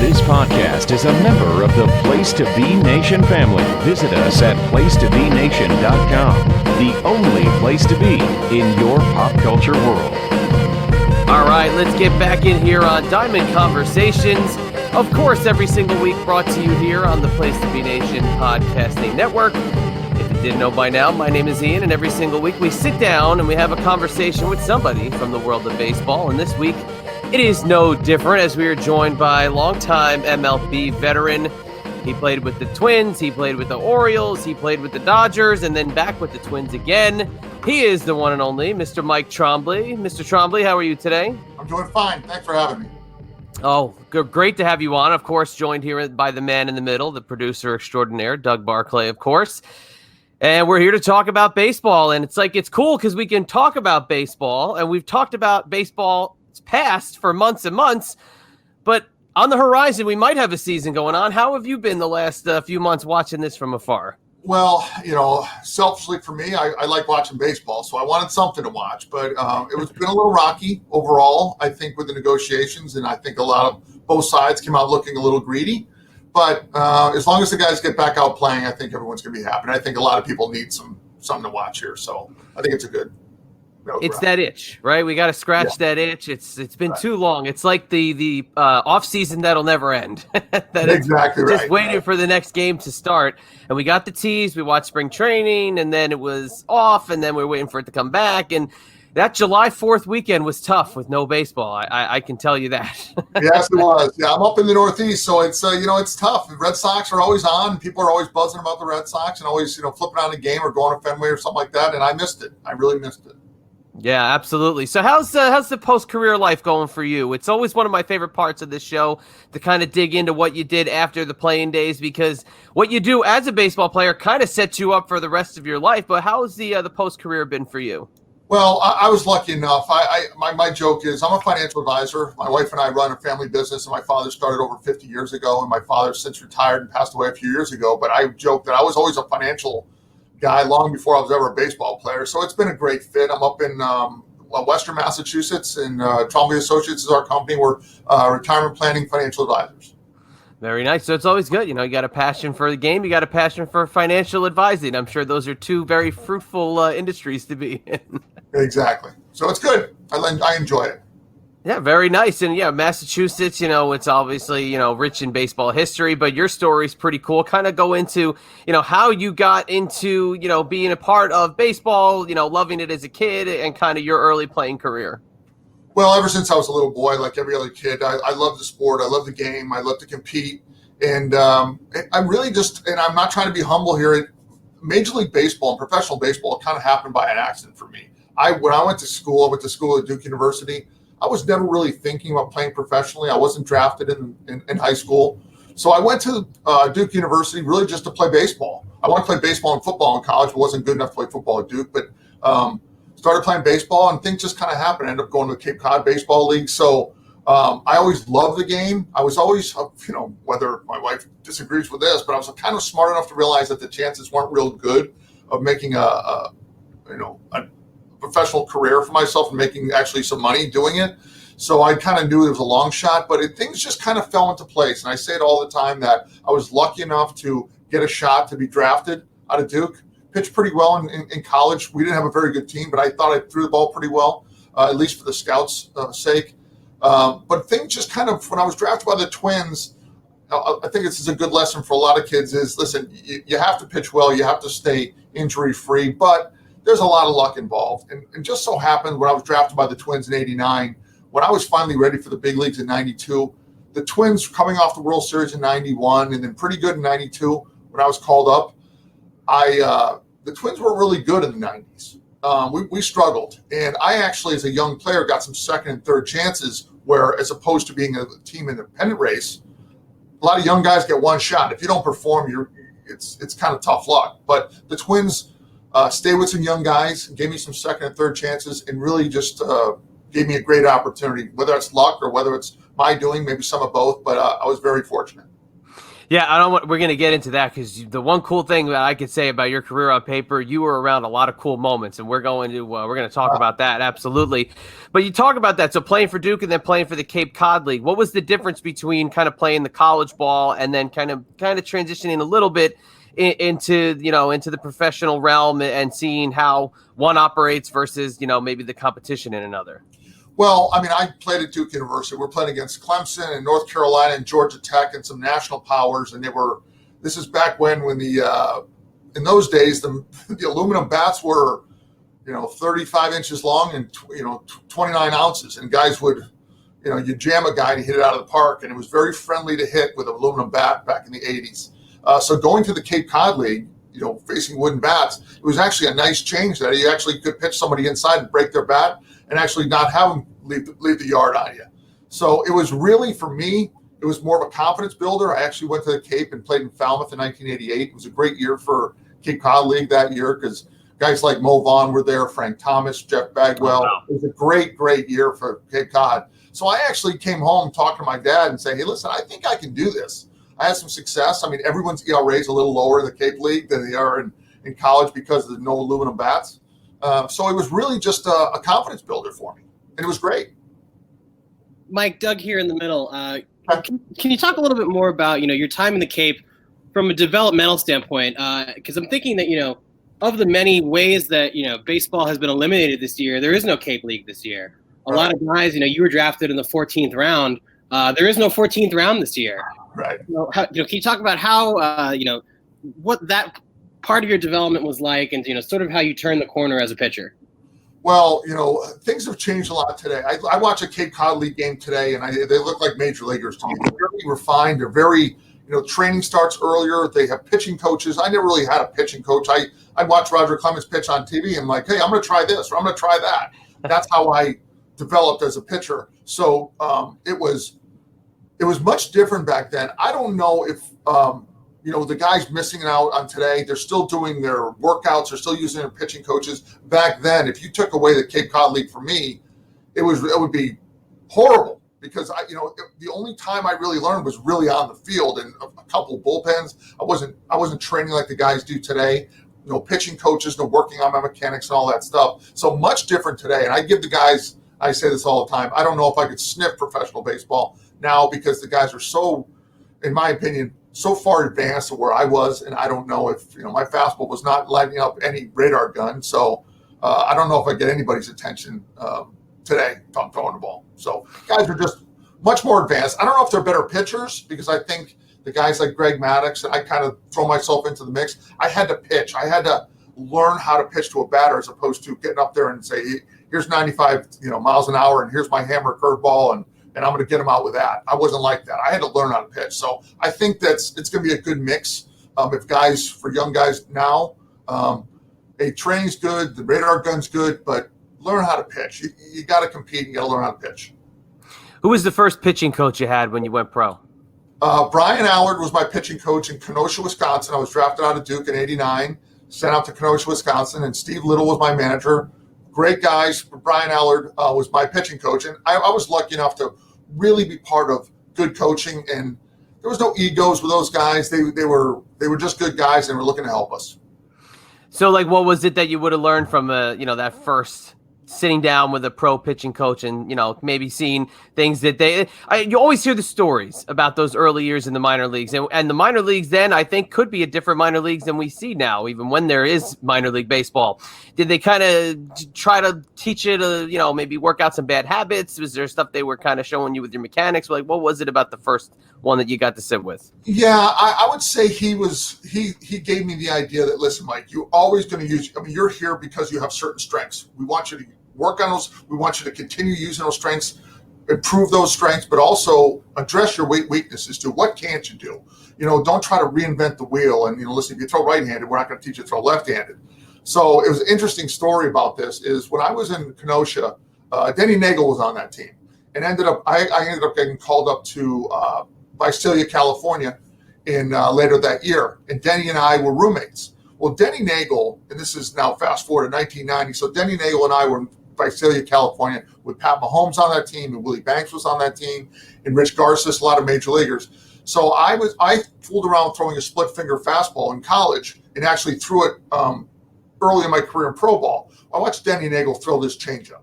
This podcast is a member of the Place to Be Nation family. Visit us at placetobenation.com, the only place to be in your pop culture world. All right, let's get back in here on Diamond Conversations. Of course, every single week brought to you here on the Place to Be Nation podcasting network. If you didn't know by now, my name is Ian, and every single week we sit down and we have a conversation with somebody from the world of baseball. And this week, it is no different as we are joined by longtime MLB veteran. He played with the Twins, he played with the Orioles, he played with the Dodgers, and then back with the Twins again. He is the one and only Mr. Mike Trombley. Mr. Trombley, how are you today? I'm doing fine. Thanks for having me. Oh, great to have you on. Of course, joined here by the man in the middle, the producer extraordinaire, Doug Barclay, of course. And we're here to talk about baseball. And it's cool because we can talk about baseball, and we've talked about baseball past for months and months, but on the horizon, we might have a season going on. How have you been the last few months watching this from afar? Well, selfishly for me, I like watching baseball, so I wanted something to watch, but it's been a little rocky overall, I think, with the negotiations, and I think a lot of both sides came out looking a little greedy, but as long as the guys get back out playing, I think everyone's going to be happy, and I think a lot of people need something to watch here, so I think it's a good. It's that itch, right? We got to scratch that itch. It's been too long. It's like the off season that'll never end. Exactly right. Just waiting for the next game to start. And we got the tease. We watched spring training, and then it was off, and then we're waiting for it to come back. And that July 4th weekend was tough with no baseball. I can tell you that. Yes, it was. Yeah, I'm up in the Northeast, so it's it's tough. The Red Sox are always on. People are always buzzing about the Red Sox and always flipping on a game or going to Fenway or something like that. And I missed it. I really missed it. Yeah, absolutely. So how's the post-career life going for you? It's always one of my favorite parts of this show to kind of dig into what you did after the playing days, because what you do as a baseball player kind of sets you up for the rest of your life. But how's the post-career been for you? Well, I was lucky enough. My joke is I'm a financial advisor. My wife and I run a family business, and my father started over 50 years ago, and my father since retired and passed away a few years ago. But I joke that I was always a financial guy long before I was ever a baseball player. So it's been a great fit. I'm up in Western Massachusetts, and Trombley Associates is our company. We're retirement planning financial advisors. Very nice. So it's always good. You got a passion for the game. You got a passion for financial advising. I'm sure those are two very fruitful industries to be in. Exactly. So it's good. I enjoy it. Yeah, very nice. And yeah, Massachusetts, it's obviously, rich in baseball history, but your story's pretty cool. Kind of go into, how you got into, being a part of baseball, loving it as a kid and kind of your early playing career. Well, ever since I was a little boy, like every other kid, I love the sport. I love the game. I love to compete. And I'm really and I'm not trying to be humble here. Major League Baseball and professional baseball kind of happened by an accident for me. When I went to school at Duke University. I was never really thinking about playing professionally. I wasn't drafted in high school. So I went to Duke University really just to play baseball. I wanted to play baseball and football in college, but wasn't good enough to play football at Duke. But started playing baseball, and things just kind of happened. I ended up going to the Cape Cod Baseball League. So I always loved the game. I was always, whether my wife disagrees with this, but I was kind of smart enough to realize that the chances weren't real good of making a professional career for myself and making actually some money doing it. So I kind of knew it was a long shot, but things just kind of fell into place. And I say it all the time that I was lucky enough to get a shot to be drafted out of Duke. Pitched pretty well in college. We didn't have a very good team, but I thought I threw the ball pretty well, at least for the scouts' sake. But things just kind of, when I was drafted by the Twins, I think this is a good lesson for a lot of kids is, listen, you have to pitch well. You have to stay injury-free, but there's a lot of luck involved. And just so happened when I was drafted by the Twins in 89, when I was finally ready for the big leagues in 92, the Twins coming off the World Series in 91 and then pretty good in 92 when I was called up, the Twins were really good in the 90s. We struggled. And I actually, as a young player, got some second and third chances where, as opposed to being a team independent race, a lot of young guys get one shot. If you don't perform, it's kind of tough luck. But the Twins stayed with some young guys, gave me some second and third chances, and really just gave me a great opportunity, whether it's luck or whether it's my doing, maybe some of both, but I was very fortunate. Yeah, I don't want. We're gonna get into that because the one cool thing that I could say about your career on paper, you were around a lot of cool moments, and we're going to talk about that absolutely. But you talk about that. So playing for Duke and then playing for the Cape Cod League. What was the difference between kind of playing the college ball and then kind of transitioning a little bit into into the professional realm and seeing how one operates versus maybe the competition in another? Well, I mean, I played at Duke University. We're playing against Clemson and North Carolina and Georgia Tech and some national powers. And this is back when in those days, the aluminum bats were, 35 inches long and, 29 ounces. And guys would, you jam a guy and hit it out of the park. And it was very friendly to hit with an aluminum bat back in the 80s. So going to the Cape Cod League, facing wooden bats, it was actually a nice change that you actually could pitch somebody inside and break their bat and actually not have them leave the yard on you. So it was really, for me, it was more of a confidence builder. I actually went to the Cape and played in Falmouth in 1988. It was a great year for Cape Cod League that year because guys like Mo Vaughn were there, Frank Thomas, Jeff Bagwell. Oh, wow. It was a great, great year for Cape Cod. So I actually came home talking to my dad and say, hey, listen, I think I can do this. I had some success. I mean, everyone's ERA is a little lower in the Cape League than they are in college because of the no aluminum bats. So it was really just a confidence builder for me, and it was great. Mike, Doug here in the middle. Can you talk a little bit more about your time in the Cape from a developmental standpoint? Because I'm thinking that of the many ways that baseball has been eliminated this year, there is no Cape League this year. A lot of guys, you were drafted in the 14th round. There is no 14th round this year. Right. Can you talk about how what that part of your development was like, and sort of how you turned the corner as a pitcher? Well, things have changed a lot today. I watch a Cape Cod League game today, and they look like major leaguers to me. They're very refined. They're very, training starts earlier. They have pitching coaches. I never really had a pitching coach. I watch Roger Clemens pitch on TV, and like, hey, I'm going to try this or I'm going to try that. That's how I developed as a pitcher. So it was much different back then. I don't know if the guys missing out on today, they're still doing their workouts, they're still using their pitching coaches. Back then, if you took away the Cape Cod League for me, it would be horrible because the only time I really learned was really on the field and a couple of bullpens. I wasn't training like the guys do today. No pitching coaches, no working on my mechanics and all that stuff. So much different today. And I give the guys, I say this all the time, I don't know if I could sniff professional baseball now because the guys are so, in my opinion, so far advanced to where I was, and I don't know if my fastball was not lighting up any radar gun. So I don't know if I get anybody's attention today if I'm throwing the ball. So guys are just much more advanced. I don't know if they're better pitchers because I think the guys like Greg Maddox, and I kind of throw myself into the mix. I had to pitch. I had to learn how to pitch to a batter as opposed to getting up there and say, here's 95 miles an hour, and here's my hammer curveball, and I'm going to get them out with that. I wasn't like that. I had to learn how to pitch. So I think it's going to be a good mix. For young guys now, training's good, the radar gun's good, but learn how to pitch. You got to compete. You got to learn how to pitch. Who was the first pitching coach you had when you went pro? Brian Allard was my pitching coach in Kenosha, Wisconsin. I was drafted out of Duke in '89, sent out to Kenosha, Wisconsin, and Steve Little was my manager. Great guys. Brian Allard was my pitching coach, and I was lucky enough to really be part of good coaching. And there was no egos with those guys. They were just good guys, and were looking to help us. So, what was it that you would have learned from that first sitting down with a pro pitching coach and maybe seeing things that you always hear the stories about those early years in the minor leagues, and the minor leagues then I think could be a different minor leagues than we see now, even when there is minor league baseball. Did they kind of try to teach you to maybe work out some bad habits? Was there stuff they were kind of showing you with your mechanics? What was it about the first one that you got to sit with? Yeah, I would say he gave me the idea that, listen, Mike, you're always going to use, you're here because you have certain strengths. We want you to work on those. We want you to continue using those strengths, improve those strengths, but also address your weaknesses too. What can't you do? Don't try to reinvent the wheel. And, listen, if you throw right-handed, we're not going to teach you to throw left-handed. So it was an interesting story about this is when I was in Kenosha, Denny Nagel was on that team and I ended up getting called up to Visalia, California in later that year. And Denny and I were roommates. Well, Denny Nagel, and this is now fast forward to 1990. So Denny Nagel and I were in Visalia, California with Pat Mahomes on that team, and Willie Banks was on that team, and Rich Garces, a lot of major leaguers. So I fooled around throwing a split finger fastball in college and actually threw it early in my career in pro ball. I watched Denny Nagel throw this changeup.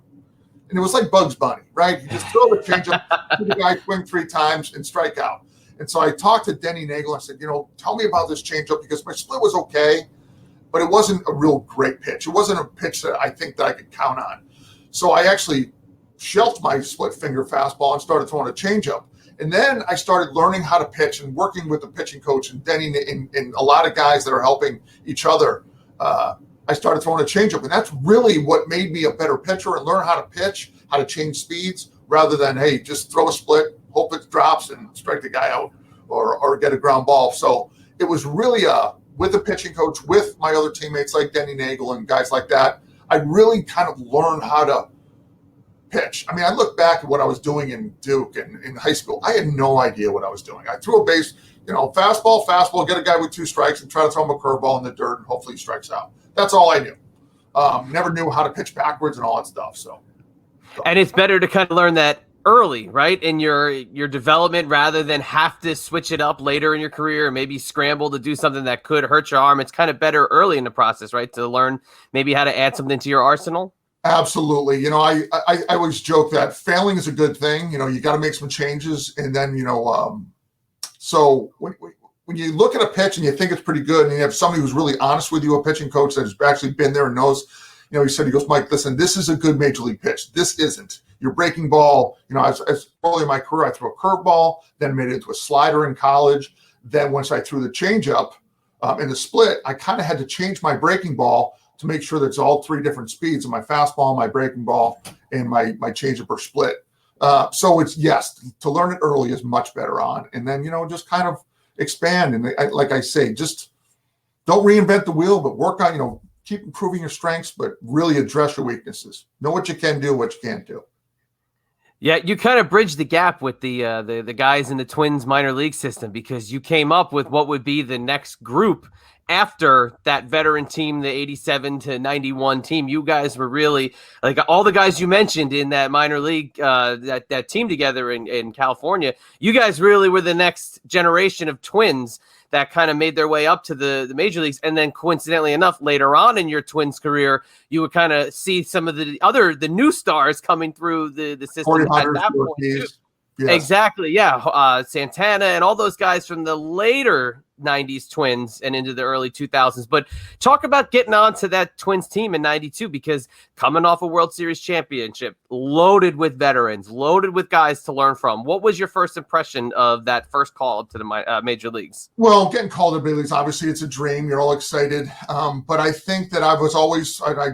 And it was like Bugs Bunny, right? You just throw the changeup, the guy swing 3 times and strike out. And so I talked to Denny Nagel. I said, tell me about this changeup, because my split was okay, but it wasn't a real great pitch. It wasn't a pitch that I think that I could count on. So I actually shelved my split finger fastball and started throwing a changeup. And then I started learning how to pitch and working with the pitching coach and Denny and a lot of guys that are helping each other. I started throwing a changeup, and that's really what made me a better pitcher and learn how to pitch, how to change speeds, rather than, hey, just throw a split, hope it drops and strike the guy out or get a ground ball. So it was really with the pitching coach, with my other teammates like Denny Nagel and guys like that, I really kind of learned how to pitch. I mean, I look back at what I was doing in Duke and in high school. I had no idea what I was doing. I threw a base, fastball, get a guy with 2 strikes and try to throw him a curveball in the dirt and hopefully he strikes out. That's all I knew. Never knew how to pitch backwards and all that stuff. So. And it's better to kind of learn that early, right, in your development, rather than have to switch it up later in your career and maybe scramble to do something that could hurt your arm. It's kind of better early in the process, right, to learn maybe how to add something to your arsenal. Absolutely. I always joke that failing is a good thing. You got to make some changes, and then so when you look at a pitch and you think it's pretty good, and you have somebody who's really honest with you, a pitching coach that has actually been there and knows, he goes, Mike, listen, this is a good major league pitch. This isn't. Your breaking ball, as early in my career, I threw a curveball, then made it into a slider in college. Then once I threw the changeup in the split, I kind of had to change my breaking ball to make sure that it's all 3 different speeds of my fastball, my breaking ball, and my changeup or split. So it's, yes, to learn it early is much better on. And then, just kind of expand. And like I say, just don't reinvent the wheel, but work on, keep improving your strengths, but really address your weaknesses. Know what you can do, what you can't do. Yeah, you kind of bridged the gap with the guys in the Twins minor league system, because you came up with what would be the next group after that veteran team, the 87 to 91 team. You guys were really, like, all the guys you mentioned in that minor league, that team together in California, you guys really were the next generation of Twins that kind of made their way up to the major leagues. And then coincidentally enough, later on in your Twins career, you would kind of see some of the new stars coming through the system at that point too. Yes. Exactly. Yeah. Santana and all those guys from the later 90s Twins and into the early 2000s. But talk about getting onto that Twins team in 92, because coming off a World Series championship, loaded with veterans, loaded with guys to learn from. What was your first impression of that first call up to the major leagues? Well, getting called to major leagues, obviously it's a dream. You're all excited. But I think that I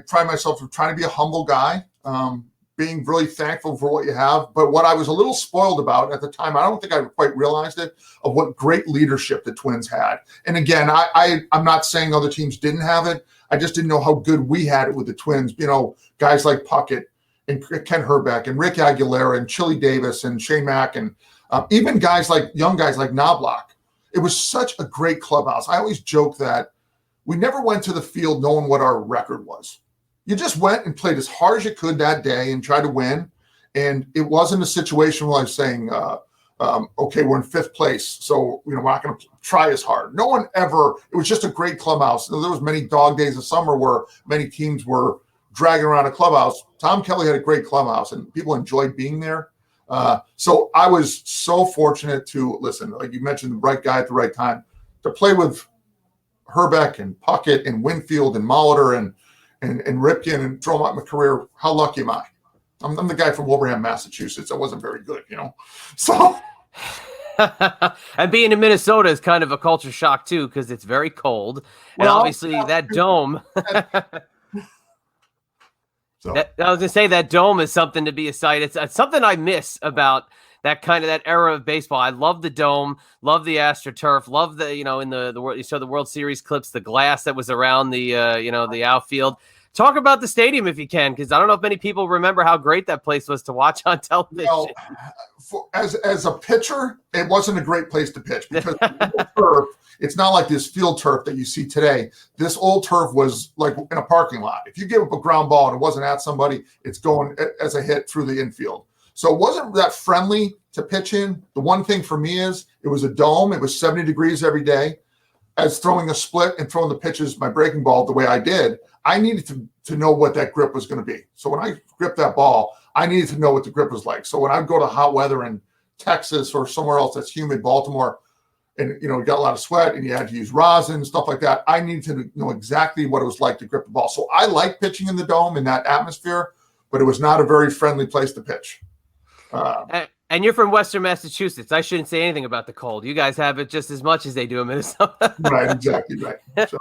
pride myself for trying to be a humble guy. Being really thankful for what you have. But what I was a little spoiled about at the time, I don't think I quite realized it, of what great leadership the Twins had. And again, I'm not saying other teams didn't have it. I just didn't know how good we had it with the Twins. Guys like Puckett and Ken Herbeck and Rick Aguilera and Chili Davis and Shane Mack and even young guys like Knobloch. It was such a great clubhouse. I always joke that we never went to the field knowing what our record was. You just went and played as hard as you could that day and tried to win. And it wasn't a situation where I was saying, okay, we're in 5th place, so we're not going to try as hard. No one ever. It was just a great clubhouse. There was many dog days of summer where many teams were dragging around a clubhouse. Tom Kelly had a great clubhouse, and people enjoyed being there. So I was so fortunate to, listen, like you mentioned, the right guy at the right time, to play with Herbeck and Puckett and Winfield and Molitor and Ripken and throw out my career. How lucky am I? I'm the guy from Wilbraham, Massachusetts. I wasn't very good, So, and being in Minnesota is kind of a culture shock too, because it's very cold, and obviously that dome. I was gonna say that dome is something to be a sight. It's something I miss about that era of baseball. I love the dome, love the AstroTurf, love the, in the world, you saw the World Series clips, the glass that was around the, the outfield. Talk about the stadium if you can, because I don't know if many people remember how great that place was to watch on television. As a pitcher, it wasn't a great place to pitch, because turf, it's not like this field turf that you see today. This old turf was like in a parking lot. If you give up a ground ball and it wasn't at somebody, it's going as a hit through the infield. So it wasn't that friendly to pitch in. The one thing for me is it was a dome. It was 70 degrees every day. As throwing a split and throwing the pitches, my breaking ball the way I did, I needed to know what that grip was going to be. So when I gripped that ball, I needed to know what the grip was like. So when I go to hot weather in Texas or somewhere else that's humid, Baltimore, and you got a lot of sweat and you had to use rosin and stuff like that, I needed to know exactly what it was like to grip the ball. So I like pitching in the dome in that atmosphere, but it was not a very friendly place to pitch. And you're from Western Massachusetts. I shouldn't say anything about the cold. You guys have it just as much as they do in Minnesota. Right, exactly right. So.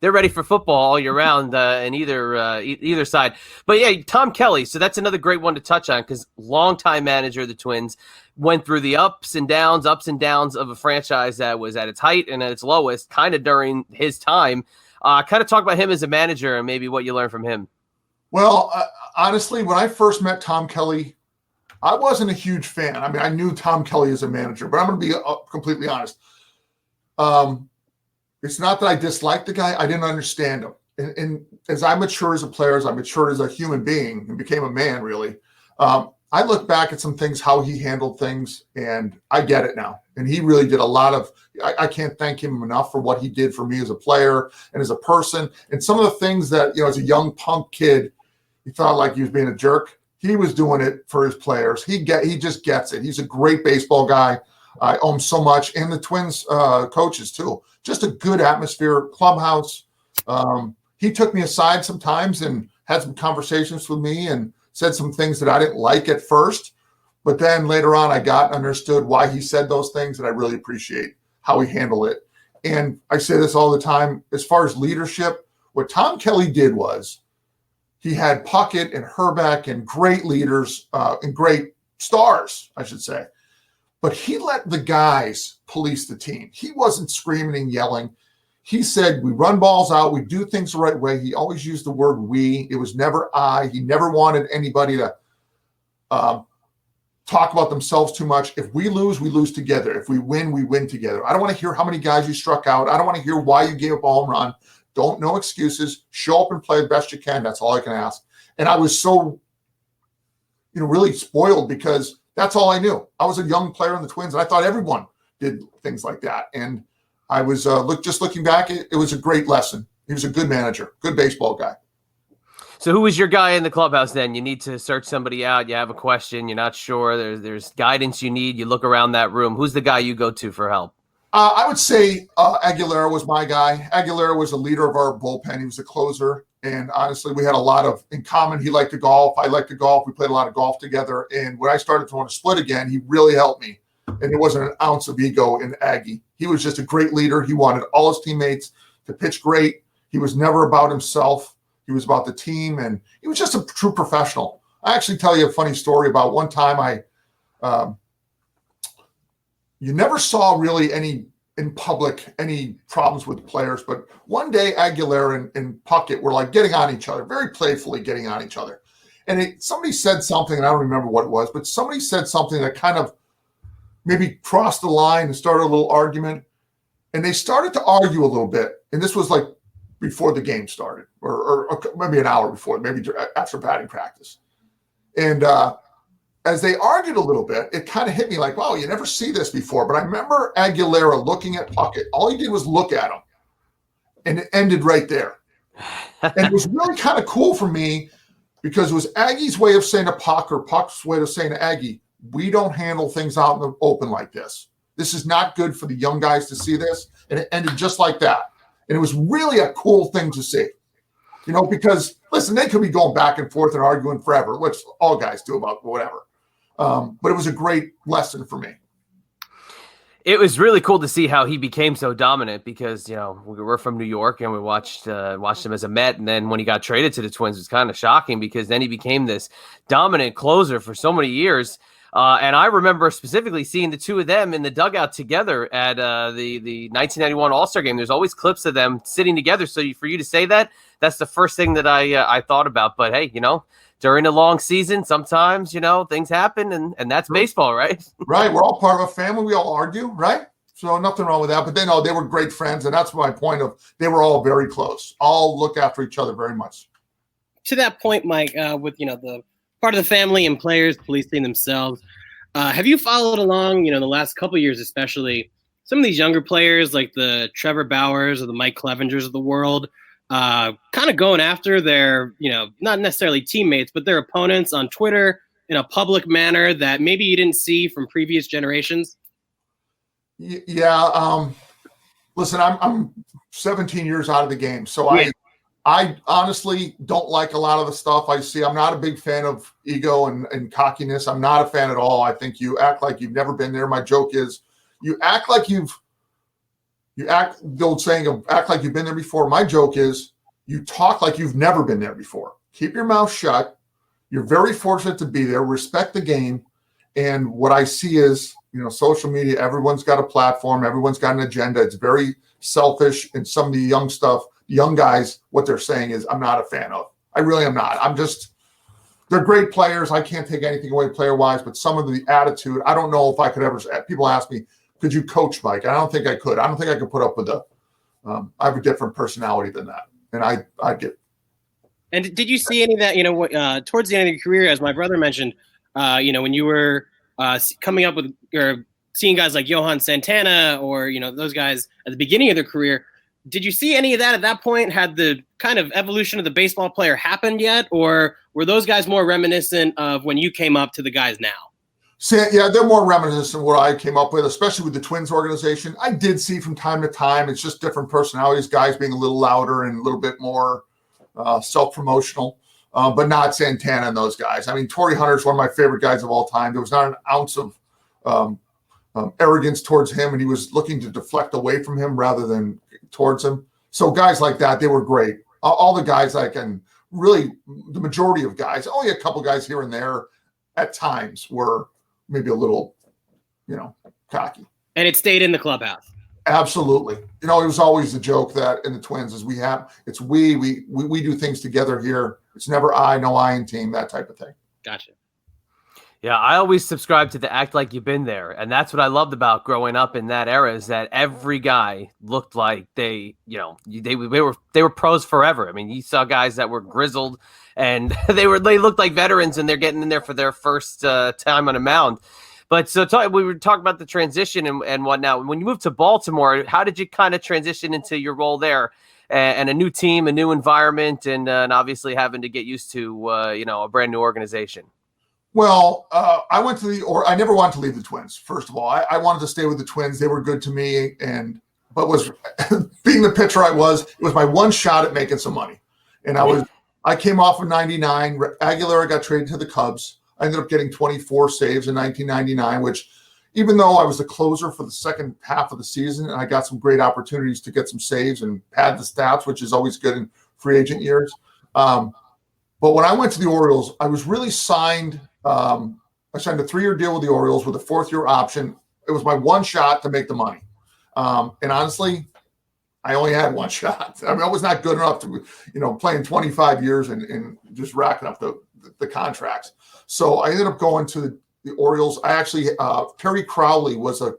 They're ready for football all year round in either side. But yeah, Tom Kelly. So that's another great one to touch on because longtime manager of the Twins, went through the ups and downs of a franchise that was at its height and at its lowest kind of during his time. Kind of talk about him as a manager and maybe what you learned from him. Well, honestly, when I first met Tom Kelly, I wasn't a huge fan. I mean, I knew Tom Kelly as a manager, but I'm going to be completely honest. It's not that I disliked the guy. I didn't understand him. And as I matured as a player, as I matured as a human being and became a man, really, I look back at some things, how he handled things, and I get it now. And he really did a lot of I can't thank him enough for what he did for me as a player and as a person. And some of the things that, as a young punk kid, he thought like he was being a jerk. He was doing it for his players. He just gets it. He's a great baseball guy. I owe him so much. And the Twins coaches, too. Just a good atmosphere, clubhouse. He took me aside sometimes and had some conversations with me and said some things that I didn't like at first. But then later on, I got and understood why he said those things, and I really appreciate how he handled it. And I say this all the time. As far as leadership, what Tom Kelly did was he had Puckett and Herbeck and great leaders and great stars, I should say. But he let the guys police the team. He wasn't screaming and yelling. He said, we run balls out. We do things the right way. He always used the word we. It was never I. He never wanted anybody to talk about themselves too much. If we lose together. If we win together. I don't want to hear how many guys you struck out. I don't want to hear why you gave up a home run. No excuses. Show up and play the best you can. That's all I can ask. And I was so, really spoiled because that's all I knew. I was a young player in the Twins, and I thought everyone did things like that. And I was looking back, it was a great lesson. He was a good manager, good baseball guy. So who was your guy in the clubhouse then? You need to search somebody out. You have a question. You're not sure. There's guidance you need. You look around that room. Who's the guy you go to for help? I would say Aguilera was my guy. Aguilera was a leader of our bullpen. He was a closer. And honestly, we had a lot of in common. He liked to golf. I liked to golf. We played a lot of golf together. And when I started to want to split again, he really helped me. And there wasn't an ounce of ego in Aggie. He was just a great leader. He wanted all his teammates to pitch great. He was never about himself. He was about the team. And he was just a true professional. I actually tell you a funny story about one time you never saw really any problems with the players. But one day, Aguilera and Puckett were like getting on each other, very playfully getting on each other. And somebody said something, and I don't remember what it was, but somebody said something that kind of maybe crossed the line and started a little argument. And they started to argue a little bit. And this was like before the game started, or maybe an hour before, maybe after batting practice. And as they argued a little bit, it kind of hit me like, wow, you never see this before. But I remember Aguilera looking at Puckett. All he did was look at him. And it ended right there. And it was really kind of cool for me because it was Aggie's way of saying to Puck, or Puck's way of saying to Aggie, we don't handle things out in the open like this. This is not good for the young guys to see this. And it ended just like that. And it was really a cool thing to see. Because, listen, they could be going back and forth and arguing forever, which all guys do about whatever. But it was a great lesson for me. It was really cool to see how he became so dominant because, we're from New York and we watched him as a Met. And then when he got traded to the Twins, it was kind of shocking because then he became this dominant closer for so many years. And I remember specifically seeing the two of them in the dugout together at the 1991 All-Star game. There's always clips of them sitting together. So for you to say that, that's the first thing that I thought about. But hey, during a long season, sometimes, things happen and that's baseball, right? Right. We're all part of a family. We all argue, right? So nothing wrong with that. But they were great friends. And that's my point of they were all very close. All look after each other very much. To that point, Mike, with, the part of the family and players policing themselves. Have you followed along, the last couple of years, especially some of these younger players like the Trevor Bauers or the Mike Clevengers of the world, kind of going after their, not necessarily teammates, but their opponents on Twitter in a public manner that maybe you didn't see from previous generations? Yeah. Listen, I'm 17 years out of the game, so I honestly don't like a lot of the stuff I see. I'm not a big fan of ego and cockiness. I'm not a fan at all. I think you act like you've never been there. My joke is you act like the old saying of act like you've been there before. My joke is you talk like you've never been there before. Keep your mouth shut. You're very fortunate to be there. Respect the game. And what I see is, social media, everyone's got a platform. Everyone's got an agenda. It's very selfish. And some of the young guys, what they're saying is I'm not a fan of. I really am not. They're great players. I can't take anything away player-wise, but some of the attitude, I don't know if I could ever, people ask me, could you coach Mike? I don't think I could. I don't think I could put up with I have a different personality than that. And I get. And did you see any of that, towards the end of your career, as my brother mentioned, when you were coming up with or seeing guys like Johan Santana or, those guys at the beginning of their career, did you see any of that at that point? Had the kind of evolution of the baseball player happened yet? Or were those guys more reminiscent of when you came up to the guys now? Yeah, they're more reminiscent of what I came up with, especially with the Twins organization. I did see from time to time, it's just different personalities, guys being a little louder and a little bit more self-promotional, but not Santana and those guys. I mean, Torrey Hunter is one of my favorite guys of all time. There was not an ounce of arrogance towards him, and he was looking to deflect away from him rather than towards him. So guys like that, they were great. All the guys really the majority of guys, only a couple guys here and there at times were maybe a little, cocky. And it stayed in the clubhouse. Absolutely. It was always the joke that in the Twins is we do things together here. It's never no I in team, that type of thing. Gotcha. Yeah, I always subscribe to the act like you've been there. And that's what I loved about growing up in that era is that every guy looked like they were pros forever. I mean, you saw guys that were grizzled and they looked like veterans and they're getting in there for their first time on a mound. But we were talking about the transition and whatnot. When you moved to Baltimore, how did you kind of transition into your role there and a new team, a new environment, and obviously having to get used to, a brand new organization? Well, I never wanted to leave the Twins. First of all, I wanted to stay with the Twins. They were good to me, but being the pitcher it was my one shot at making some money. And I came off of 99. Aguilera got traded to the Cubs. I ended up getting 24 saves in 1999, which even though I was the closer for the second half of the season, and I got some great opportunities to get some saves and pad the stats, which is always good in free agent years. But when I went to the Orioles, I was really signed. I signed a 3-year deal with the Orioles with a 4th-year option. It was my one shot to make the money. And honestly, I only had one shot. I mean, I was not good enough to, playing 25 years and just racking up the contracts. So I ended up going to the Orioles. I actually, Terry Crowley was a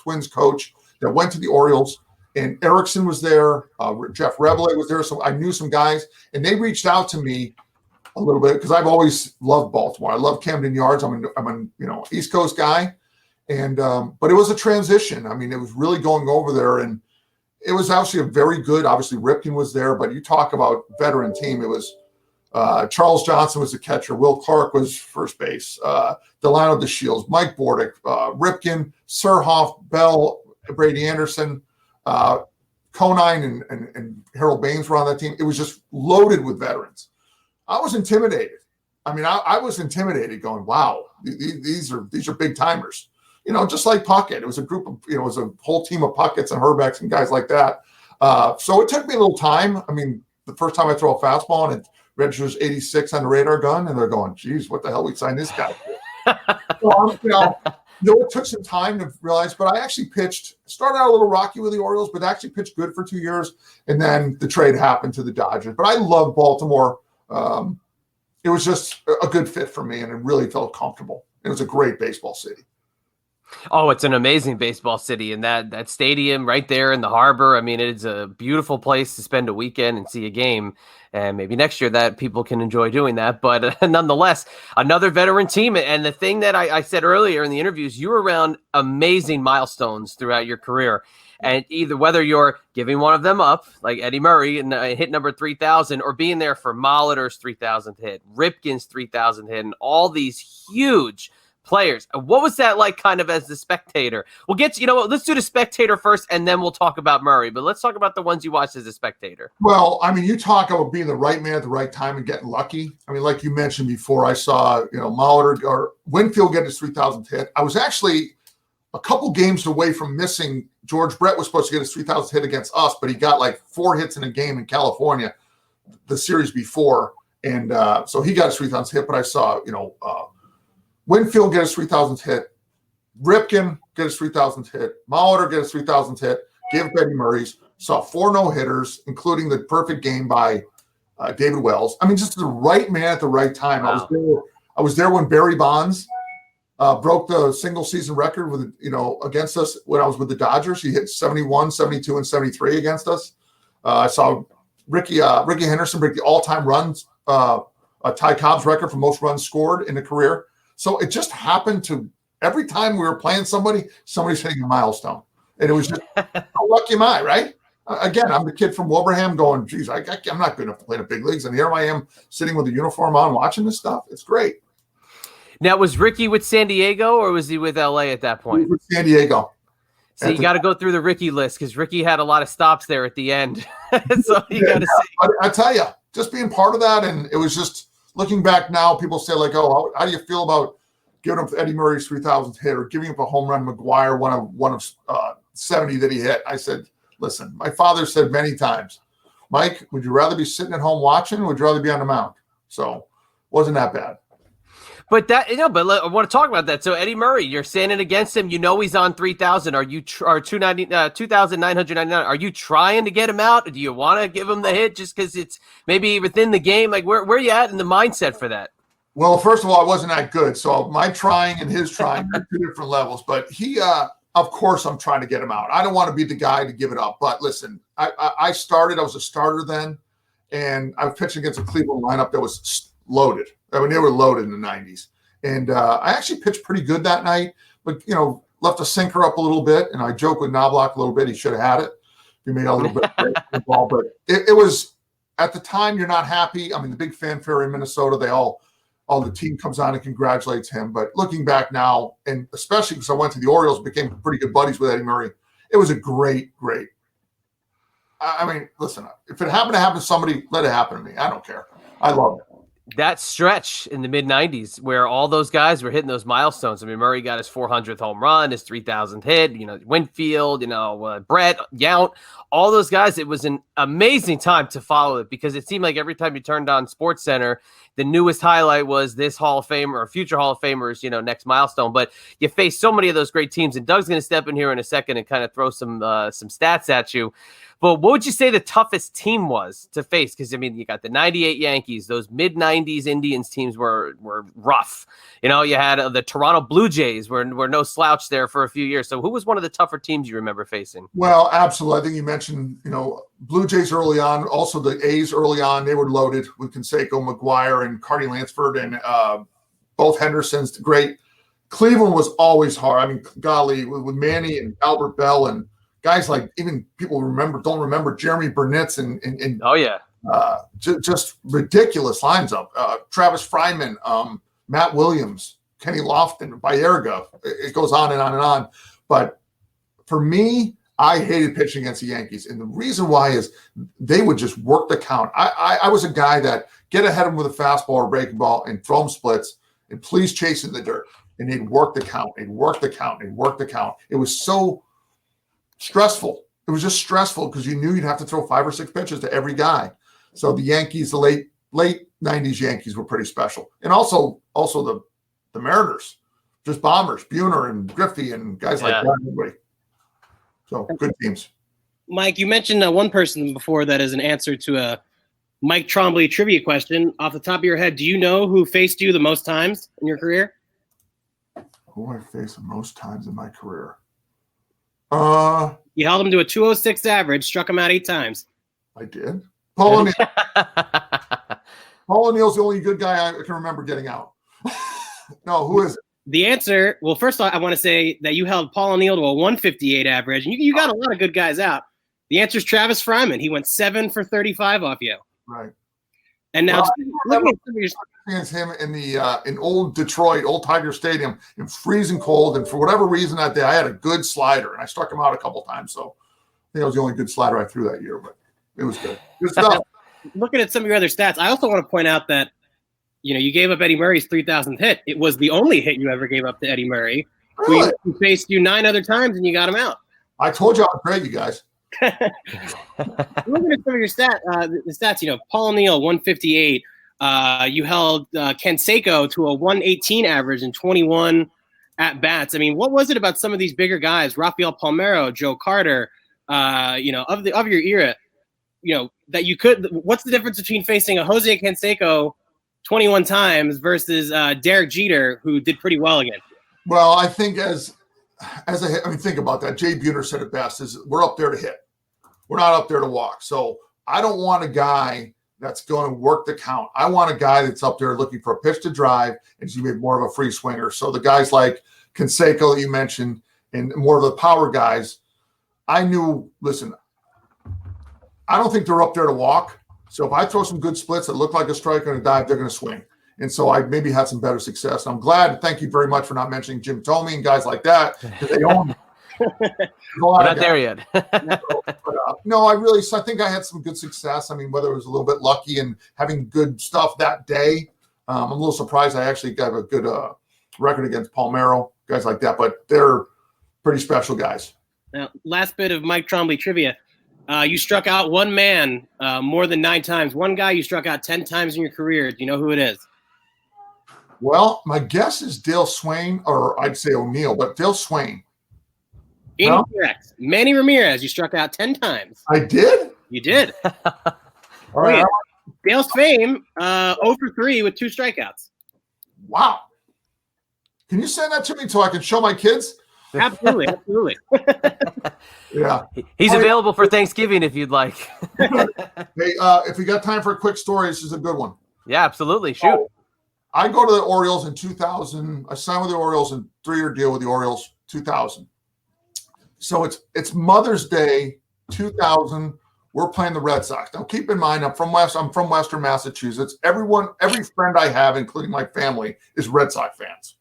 Twins coach that went to the Orioles, and Erickson was there. Jeff Reveille was there. So I knew some guys, and they reached out to me a little bit because I've always loved Baltimore. I love Camden Yards. I'm an East Coast guy, and but it was a transition. I mean, it was really going over there, and it was actually a very good. Obviously, Ripken was there, but you talk about veteran team. It was Charles Johnson was the catcher. Will Clark was first base. Delano DeShields, Mike Bordick, Ripken, Surhoff, Bell, Brady Anderson, Conine, and Harold Baines were on that team. It was just loaded with veterans. I was intimidated. I mean, I was intimidated going, wow, these are big timers. Just like Puckett. It was a group of, it was a whole team of Pucketts and Herbecks and guys like that. So it took me a little time. I mean, the first time I throw a fastball and it registers 86 on the radar gun, and they're going, geez, what the hell we signed this guy for? So, it took some time to realize, but I actually started out a little rocky with the Orioles, but actually pitched good for 2 years. And then the trade happened to the Dodgers. But I love Baltimore. It was just a good fit for me, and it really felt comfortable. It was a great baseball city. Oh, it's an amazing baseball city, and that stadium right there in the harbor. I mean, it's a beautiful place to spend a weekend and see a game. And maybe next year that people can enjoy doing that. But nonetheless, another veteran team. And the thing that I said earlier in the interviews, you were around amazing milestones throughout your career. And either whether you're giving one of them up, like Eddie Murray and hit number 3,000, or being there for Molitor's 3,000th hit, Ripken's 3,000th hit, and all these huge players. What was that like kind of as the spectator? We'll get to, let's do the spectator first and then we'll talk about Murray, but let's talk about the ones you watched as a spectator. Well, I mean, you talk about being the right man at the right time and getting lucky. I mean, like you mentioned before, I saw, Molitor or Winfield get his 3,000th hit. I was actually a couple games away from missing. George Brett was supposed to get his 3,000th hit against us, but he got like 4 hits in a game in California the series before. And so he got his 3,000th hit, but I saw, Winfield get his 3,000th hit, Ripken get his 3,000th hit, Molitor get his 3,000th hit, gave up Eddie Murray's, saw 4 no-hitters, including the perfect game by David Wells. I mean, just the right man at the right time. Wow. I was there when Barry Bonds broke the single-season record with against us when I was with the Dodgers. He hit 71, 72, and 73 against us. I saw Ricky Henderson break the all-time runs, Ty Cobb's record for most runs scored in a career. So it just happened to every time we were playing somebody's hitting a milestone. And it was just, how lucky am I, right? Again, I'm the kid from Wilbraham going, geez, I'm not good enough to play in the big leagues. And here I am sitting with a uniform on watching this stuff. It's great. Now, was Ricky with San Diego or was he with LA at that point? He was with San Diego. So you got to go through the Ricky list because Ricky had a lot of stops there at the end. So you got to see. I tell you, just being part of that, and it was just, looking back now, people say like, "Oh, how do you feel about giving up Eddie Murray's 3,000th hit or giving up a home run McGuire, one of 70 that he hit?" I said, "Listen, my father said many times, Mike, would you rather be sitting at home watching, or would you rather be on the mound?" So, wasn't that bad. But I want to talk about that. So Eddie Murray, you're standing against him. He's on 3,000. Are you 2,999? Are you trying to get him out? Do you want to give him the hit just because it's maybe within the game? Like where are you at in the mindset for that? Well, first of all, I wasn't that good. So my trying and his trying are 2 different levels. But he, of course, I'm trying to get him out. I don't want to be the guy to give it up. But listen, I was a starter then, and I was pitching against a Cleveland lineup that was loaded. I mean, they were loaded in the 90s. And I actually pitched pretty good that night, but, left a sinker up a little bit. And I joked with Knobloch a little bit. He should have had it. He made a little bit of the ball. But it was, at the time, you're not happy. I mean, the big fanfare in Minnesota, all the team comes on and congratulates him. But looking back now, and especially because I went to the Orioles, became pretty good buddies with Eddie Murray, it was a great. I mean, listen, if it happened to happen to somebody, let it happen to me. I don't care. I love it. That stretch in the mid-90s where all those guys were hitting those milestones. I mean, Murray got his 400th home run, his 3,000th hit, Winfield, Brett, Yount, all those guys. It was an amazing time to follow it because it seemed like every time you turned on SportsCenter, the newest highlight was this Hall of Famer or future Hall of Famers, next milestone. But you face so many of those great teams, and Doug's going to step in here in a second and kind of throw some stats at you. But what would you say the toughest team was to face? Because, I mean, you got the 98 Yankees. Those mid-90s Indians teams were rough. You had the Toronto Blue Jays were no slouch there for a few years. So who was one of the tougher teams you remember facing? Well, absolutely. I think you mentioned, Blue Jays early on. Also the A's early on. They were loaded with Canseco, McGuire, and Cardi Lansford, and both Hendersons. Great. Cleveland was always hard. I mean, golly, with Manny and Albert Bell and guys like, even people don't remember Jeremy Burnitz and oh yeah, just ridiculous lines up. Travis Fryman, Matt Williams, Kenny Lofton, Baerga. It goes on and on and on. But for me, I hated pitching against the Yankees, and the reason why is they would just work the count. I was a guy that get ahead of them with a fastball or breaking ball and throw them splits and please chase in the dirt, and they'd work the count. It was so stressful. It was just stressful because you knew you'd have to throw 5 or 6 pitches to every guy. So the Yankees, the late 90s Yankees were pretty special. And also the Mariners, just bombers, Buhner and Griffey and guys like that. Everybody. So good teams. Mike, you mentioned one person before that as an answer to a Mike Trombley trivia question. Off the top of your head, do you know who faced you the most times in your career? Who I faced most times in my career? You held him to a 206 average, struck him out 8 times. I did. Paul O'Neill. Paul O'Neill's the only good guy I can remember getting out. No, who is it? The answer, well, first I want to say that you held Paul O'Neill to a 158 average, and you got a lot of good guys out. The answer is Travis Fryman. He went 7 for 35 off you. Right. And now, against him in old Detroit, old Tiger Stadium, in freezing cold, and for whatever reason that day, I had a good slider, and I struck him out a couple times. So I think I was the only good slider I threw that year, but it was good. Good stuff. Looking at some of your other stats, I also want to point out that you gave up Eddie Murray's 3,000th hit. It was the only hit you ever gave up to Eddie Murray. Really? We faced you 9 other times, and you got him out. I told you I was great, you guys. Looking at some of your stats, Paul O'Neill 158. You held Canseco to a 118 average and 21 at bats. I mean, what was it about some of these bigger guys, Rafael Palmeiro, Joe Carter, of your era, that you could? What's the difference between facing a Jose Canseco 21 times versus Derek Jeter, who did pretty well again? Well, I think think about that. Jay Buhner said it best: is we're up there to hit. We're not up there to walk. So I don't want a guy that's going to work the count. I want a guy that's up there looking for a pitch to drive and to be more of a free swinger. So the guys like Canseco that you mentioned and more of the power guys, I knew, listen, I don't think they're up there to walk. So if I throw some good splits that look like a strike and a dive, they're going to swing. And so I maybe had some better success. I'm glad. Thank you very much for not mentioning Jim Thome and guys like that, because they own We're not there yet. No, I think I had some good success. I mean, whether it was a little bit lucky and having good stuff that day, I'm a little surprised I actually got a good record against Palmeiro, guys like that, but they're pretty special guys. Now, last bit of Mike Trombley trivia. You struck out one man more than 9 times. One guy you struck out 10 times in your career. Do you know who it is? Well, my guess is Dale Swain, or I'd say O'Neill, but Dale Swain. Incorrect. Manny Ramirez, you struck out 10 times. I did? You did. All right. Dale's fame, 0 for 3 with 2 strikeouts. Wow. Can you send that to me so I can show my kids? Absolutely. Yeah. He's available for Thanksgiving if you'd like. Hey, if we got time for a quick story, this is a good one. Yeah, absolutely. Shoot. I go to the Orioles in 2000. I signed with the Orioles in 3-year deal with the Orioles 2000. So it's Mother's Day 2000. We're playing the Red Sox. Now keep in mind, I'm from Western Massachusetts. Every friend I have, including my family, is Red Sox fans.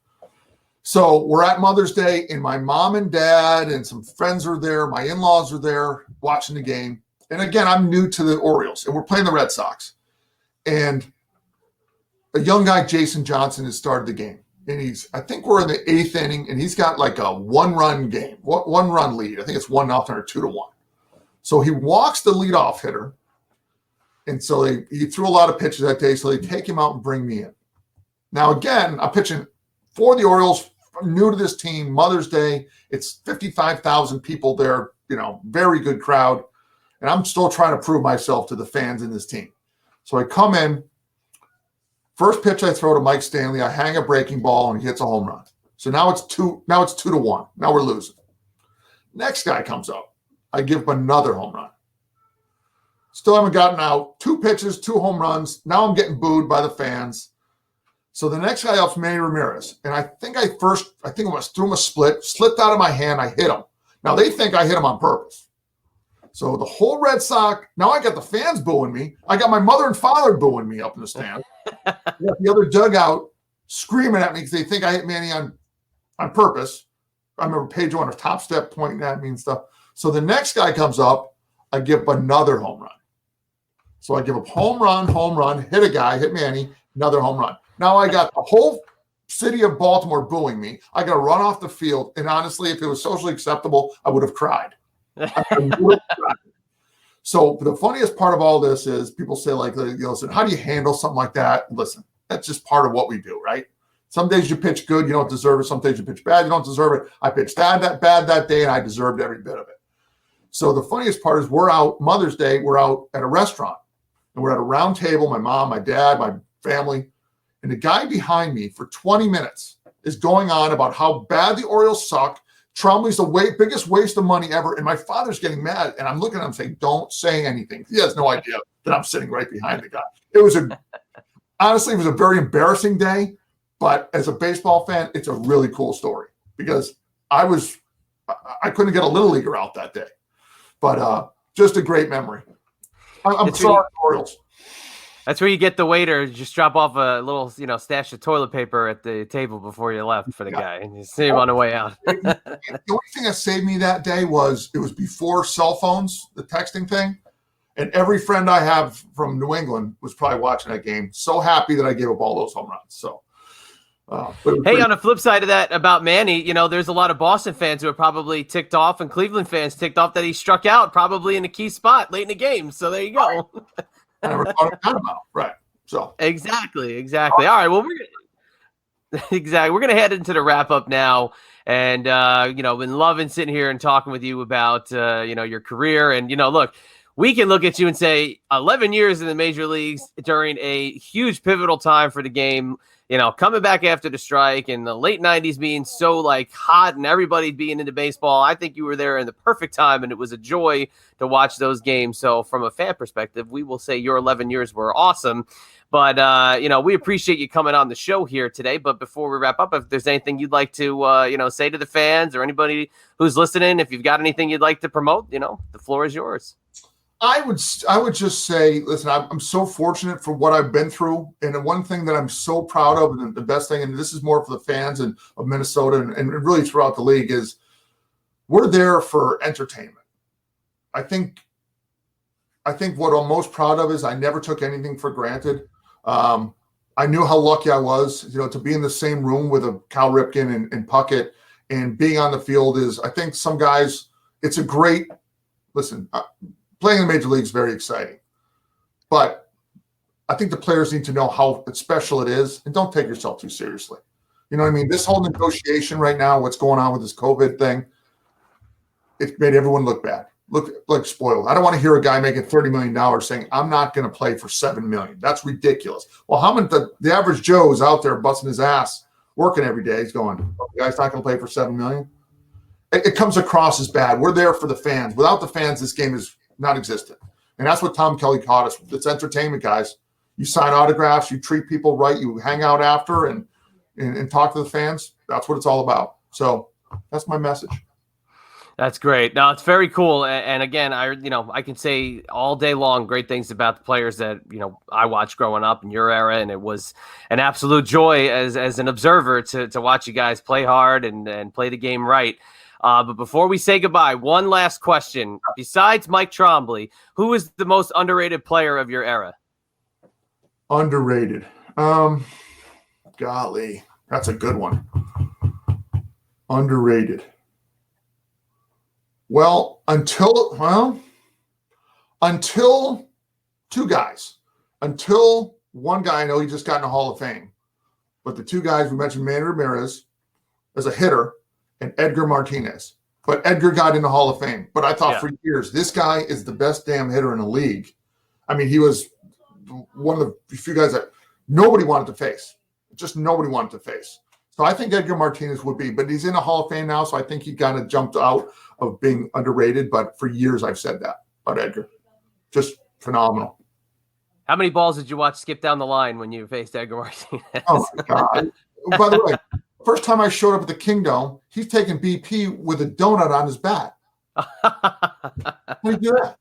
So we're at Mother's Day, and my mom and dad and some friends are there. My in-laws are there watching the game. And again, I'm new to the Orioles, and we're playing the Red Sox. And a young guy, Jason Johnson, has started the game. And I think we're in the 8th inning, and he's got like a 1-run game, 1-run lead. I think it's 1-0 or 2-1. So he walks the leadoff hitter. And so he threw a lot of pitches that day. So they take him out and bring me in. Now, again, I'm pitching for the Orioles, I'm new to this team, Mother's Day. It's 55,000 people there, very good crowd. And I'm still trying to prove myself to the fans in this team. So I come in. First pitch I throw to Mike Stanley, I hang a breaking ball and he hits a home run. So now it's 2-1. Now we're losing. Next guy comes up. I give him another home run. Still haven't gotten out. 2 pitches, 2 home runs. Now I'm getting booed by the fans. So the next guy up's Manny Ramirez. And I think I threw him a split, slipped out of my hand, I hit him. Now they think I hit him on purpose. So the whole Red Sox, now I got the fans booing me. I got my mother and father booing me up in the stand. I got the other dugout screaming at me because they think I hit Manny on purpose. I remember Pedro on a top step pointing at me and stuff. So the next guy comes up, I give up another home run. So I give up home run, hit a guy, hit Manny, another home run. Now I got the whole city of Baltimore booing me. I got to run off the field. And honestly, if it was socially acceptable, I would have cried. So the funniest part of all this is people say, like, listen, how do you handle something like that? Listen, that's just part of what we do, right? Some days you pitch good, you don't deserve it. Some days you pitch bad, you don't deserve it. I pitched bad that day, and I deserved every bit of it. So the funniest part is we're out Mother's Day, we're out at a restaurant, and we're at a round table, my mom, my dad, my family, and the guy behind me for 20 minutes is going on about how bad the Orioles suck. Trombley's the biggest waste of money ever. And my father's getting mad. And I'm looking at him saying, don't say anything. He has no idea that I'm sitting right behind the guy. Honestly, it was a very embarrassing day. But as a baseball fan, it's a really cool story because I couldn't get a little leaguer out that day. But just a great memory. I'm sorry, Orioles. That's where you get the waiter just drop off a little, stash of toilet paper at the table before you left for the guy, and you see him on the way out. The only thing that saved me that day was it was before cell phones, the texting thing, and every friend I have from New England was probably watching that game. So happy that I gave up all those home runs. So, hey, on the flip side of that about Manny, there's a lot of Boston fans who are probably ticked off, and Cleveland fans ticked off that he struck out probably in a key spot late in the game. So there you go. I never thought of that about. Right. So exactly. All right. Well, we're gonna head into the wrap up now, and been loving sitting here and talking with you about your career, and look, we can look at you and say 11 years in the major leagues during a huge pivotal time for the game. Coming back after the strike and the late 90s being so hot and everybody being into baseball. I think you were there in the perfect time, and it was a joy to watch those games. So from a fan perspective, we will say your 11 years were awesome. But, we appreciate you coming on the show here today. But before we wrap up, if there's anything you'd like to, say to the fans or anybody who's listening, if you've got anything you'd like to promote, the floor is yours. I would just say, listen, I'm so fortunate for what I've been through. And the one thing that I'm so proud of, and the best thing, and this is more for the fans of Minnesota and really throughout the league, is we're there for entertainment. I think what I'm most proud of is I never took anything for granted. I knew how lucky I was, to be in the same room with a Cal Ripken and Puckett, and being on the field is, I think some guys, it's a great, listen, playing in the major league is very exciting, but I think the players need to know how special it is, and don't take yourself too seriously. You know what I mean? This whole negotiation right now, what's going on with this COVID thing, it made everyone look bad, look like spoiled. I don't want to hear a guy making $30 million saying, I'm not going to play for $7 million. That's ridiculous. Well, how many the average Joe is out there busting his ass, working every day. He's going, the guy's not going to play for $7 million. It comes across as bad. We're there for the fans. Without the fans, this game is not existent. And that's what Tom Kelly taught us. It's entertainment, guys. You sign autographs, you treat people right, you hang out after and talk to the fans. That's what it's all about. So that's my message. That's great. No, it's very cool. And again, I can say all day long great things about the players that, I watched growing up in your era. And it was an absolute joy as an observer to watch you guys play hard and play the game right. But before we say goodbye, one last question. Besides Mike Trombley, who is the most underrated player of your era? Underrated. Golly, that's a good one. Underrated. Well, until two guys. Until one guy, I know he just got in the Hall of Fame. But the two guys we mentioned, Manny Ramirez as a hitter, and Edgar Martinez. But Edgar got in the Hall of Fame. But I thought for years, this guy is the best damn hitter in the league. I mean, he was one of the few guys that nobody wanted to face. Just nobody wanted to face. So I think Edgar Martinez would be. But he's in the Hall of Fame now, so I think he kind of jumped out of being underrated. But for years, I've said that about Edgar. Just phenomenal. How many balls did you watch skip down the line when you faced Edgar Martinez? Oh, my God. By the way, first time I showed up at the Kingdome, he's taking BP with a donut on his bat. How do you do that?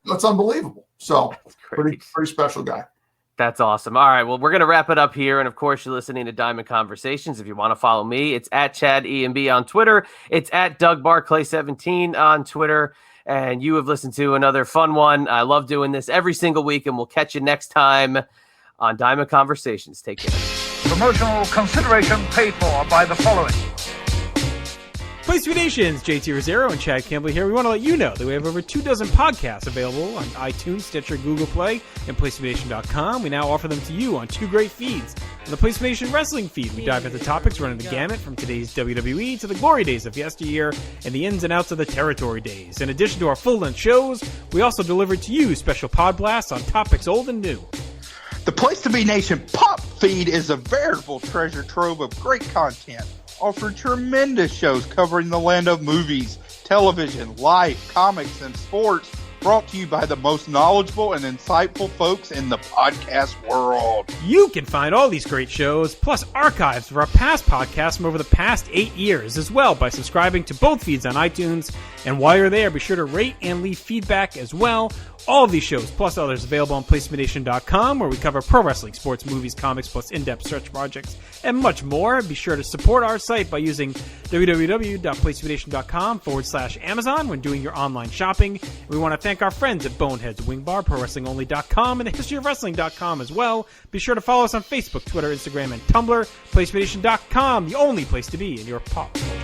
That's unbelievable. So, pretty special guy. That's awesome. All right, well, we're going to wrap it up here. And, of course, you're listening to Diamond Conversations. If you want to follow me, it's at Chad EMB on Twitter. It's at Doug Barclay17 on Twitter. And you have listened to another fun one. I love doing this every single week, and we'll catch you next time on Diamond Conversations. Take care. Promotional consideration paid for by the following. Place to Be Nations, JT Rosero and Chad Campbell here. We want to let you know that we have over 24 podcasts available on iTunes, Stitcher, Google Play, and PlaceToBeNation.com. We now offer them to you on two great feeds. On the Place to Be Nation Wrestling feed, we dive into topics running the gamut from today's WWE to the glory days of yesteryear and the ins and outs of the territory days. In addition to our full-length shows, we also deliver to you special pod blasts on topics old and new. The Place to Be Nation Pop feed is a veritable treasure trove of great content, offering tremendous shows covering the land of movies, television, life, comics, and sports, brought to you by the most knowledgeable and insightful folks in the podcast world. You can find all these great shows, plus archives of our past podcasts from over the past 8 years as well by subscribing to both feeds on iTunes. And while you're there, be sure to rate and leave feedback as well. All of these shows, plus others, available on PlaceToBeNation.com, where we cover pro wrestling, sports, movies, comics, plus in-depth search projects, and much more. Be sure to support our site by using www.PlaceToBeNation.com/Amazon when doing your online shopping. We want to thank our friends at Boneheads Wing Bar, ProWrestlingOnly.com, and TheHistoryOfWrestling.com as well. Be sure to follow us on Facebook, Twitter, Instagram, and Tumblr. PlaceToBeNation.com, the only place to be in your pop culture